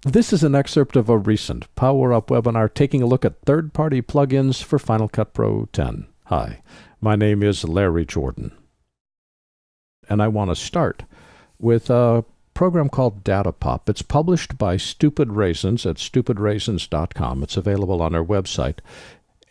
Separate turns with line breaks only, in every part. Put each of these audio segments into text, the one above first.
This is an excerpt of a recent Power Up webinar taking a look at third-party plugins for Final Cut Pro 10. Hi, my name is Larry Jordan, and I want to start with a program called DataPop. It's published by StupidRaisins at StupidRaisins.com. It's available on our website,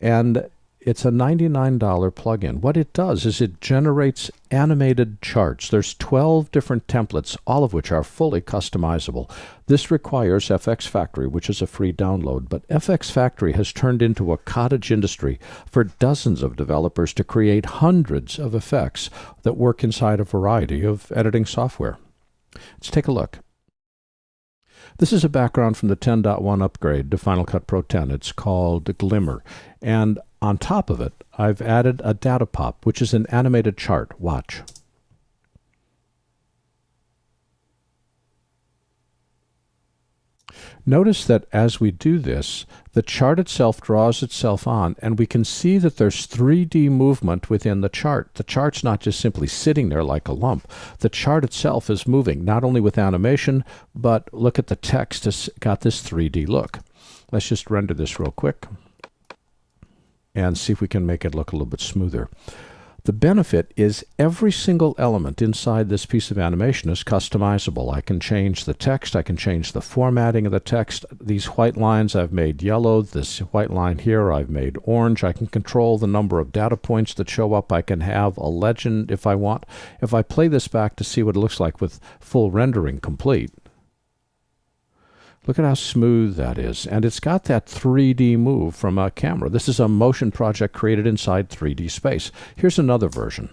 and it's a $99 plugin. What it does is it generates animated charts. There's 12 different templates, all of which are fully customizable. This requires FX Factory, which is a free download, but FX Factory has turned into a cottage industry for dozens of developers to create hundreds of effects that work inside a variety of editing software. Let's take a look. This is a background from the 10.1 upgrade to Final Cut Pro 10. It's called Glimmer, and on top of it, I've added a data pop, which is an animated chart. Watch. Notice that as we do this, the chart itself draws itself on, and we can see that there's 3D movement within the chart. The chart's not just simply sitting there like a lump. The chart itself is moving, not only with animation, but look at the text. It's got this 3D look. Let's just render this real quick and see if we can make it look a little bit smoother. The benefit is every single element inside this piece of animation is customizable. I can change the text, I can change the formatting of the text. These white lines I've made yellow, this white line here I've made orange. I can control the number of data points that show up. I can have a legend if I want. If I play this back to see what it looks like with full rendering complete, look at how smooth that is. And it's got that 3D move from a camera. This is a motion project created inside 3D space. Here's another version.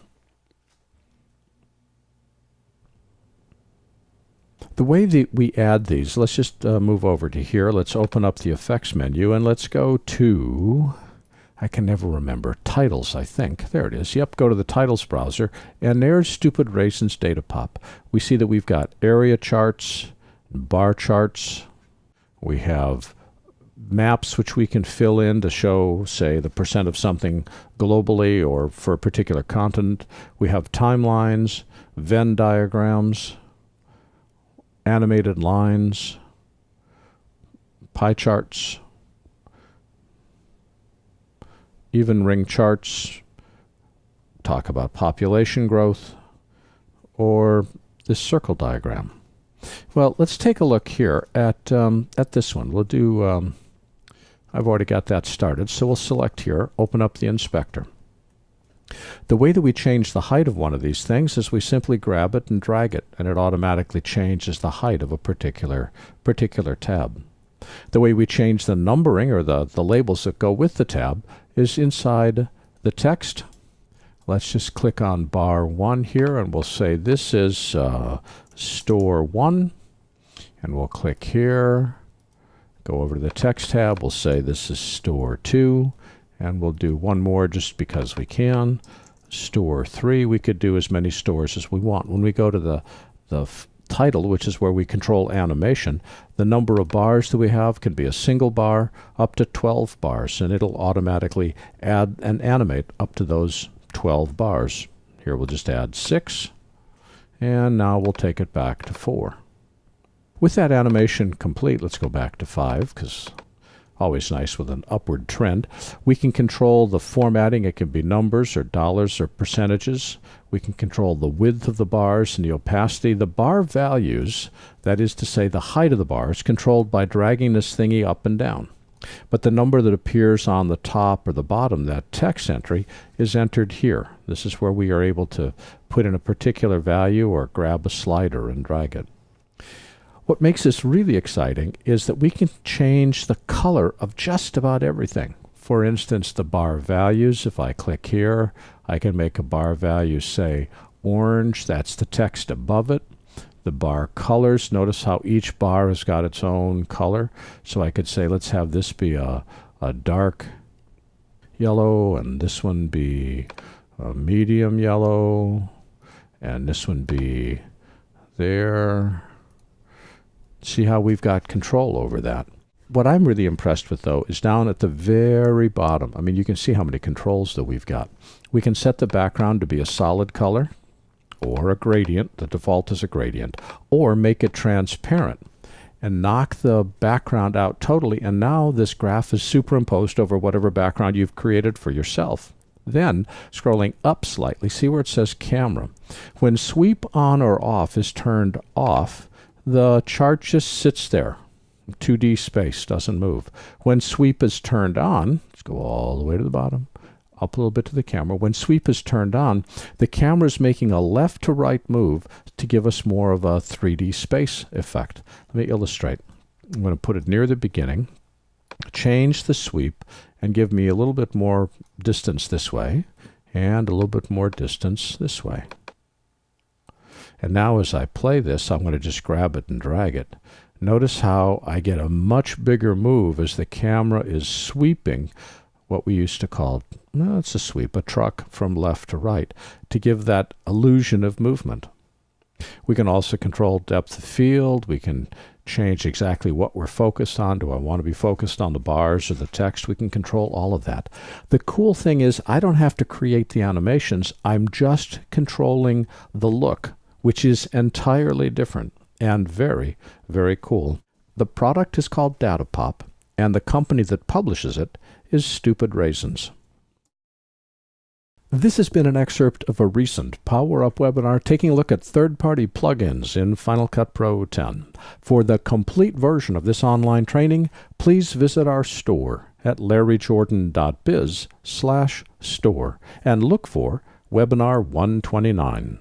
The way that we add these, let's just move over to here. Let's open up the effects menu and let's go to, I can never remember, titles, I think. There it is. Yep, go to the titles browser, and there's StupidRaisins Data Pop. We see that we've got area charts, bar charts. We have maps which we can fill in to show, say, the percent of something globally or for a particular continent. We have timelines, Venn diagrams, animated lines, pie charts, even ring charts, talk about population growth, or this circle diagram. Well, let's take a look here at this one. We'll do, I've already got that started, so we'll select here, open up the inspector. The way that we change the height of one of these things is we simply grab it and drag it, and it automatically changes the height of a particular tab. The way we change the numbering or the labels that go with the tab is inside the text. Let's just click on bar 1 here, and we'll say this is store 1, and we'll click here, go over to the text tab, we'll say this is store 2, and we'll do one more just because we can, store 3. We could do as many stores as we want. When we go to the title, which is where we control animation, the number of bars that we have can be a single bar up to 12 bars, and it'll automatically add and animate up to those 12 bars. Here we'll just add 6. And now we'll take it back to 4. With that animation complete, let's go back to 5, because always nice with an upward trend. We can control the formatting. It can be numbers or dollars or percentages. We can control the width of the bars and the opacity. The bar values, that is to say the height of the bar, is controlled by dragging this thingy up and down. But the number that appears on the top or the bottom, that text entry, is entered here. This is where we are able to put in a particular value or grab a slider and drag it. What makes this really exciting is that we can change the color of just about everything. For instance, the bar values, if I click here, I can make a bar value, say, orange. That's the text above it. The bar colors, notice how each bar has got its own color. So I could say, let's have this be a dark yellow, and this one be a medium yellow, and this one be there. See how we've got control over that. What I'm really impressed with, though, is down at the very bottom. I mean, you can see how many controls that we've got. We can set the background to be a solid color, or a gradient. The default is a gradient, or make it transparent. and knock the background out totally, and now this graph is superimposed over whatever background you've created for yourself. Then, scrolling up slightly, see where it says camera. When sweep on or off is turned off, the chart just sits there. 2D space doesn't move. When sweep is turned on, let's go all the way to the bottom, up a little bit to the camera. When sweep is turned on, the camera is making a left to right move to give us more of a 3D space effect. Let me illustrate. I'm going to put it near the beginning, change the sweep, and give me a little bit more distance this way, and a little bit more distance this way. And now as I play this, I'm going to just grab it and drag it. Notice how I get a much bigger move as the camera is sweeping what we used to call, no, it's a sweep, a truck from left to right, to give that illusion of movement. We can also control depth of field. We can change exactly what we're focused on. Do I want to be focused on the bars or the text? We can control all of that. The cool thing is I don't have to create the animations. I'm just controlling the look, which is entirely different and very, very cool. The product is called DataPop, and the company that publishes it is StupidRaisins. This has been an excerpt of a recent Power Up webinar taking a look at third-party plugins in Final Cut Pro 10. For the complete version of this online training, please visit our store at larryjordan.biz/store and look for Webinar 129.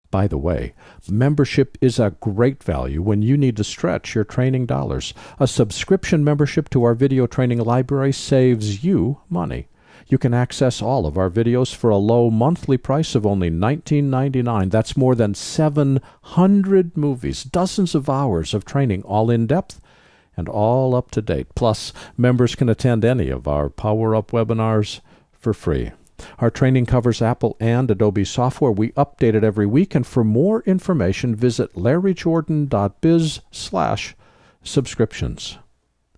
By the way, membership is a great value when you need to stretch your training dollars. A subscription membership to our video training library saves you money. You can access all of our videos for a low monthly price of only $19.99. That's more than 700 movies, dozens of hours of training, all in depth and all up to date. Plus, members can attend any of our Power Up webinars for free. Our training covers Apple and Adobe software. We update it every week, and for more information, visit larryjordan.biz/subscriptions.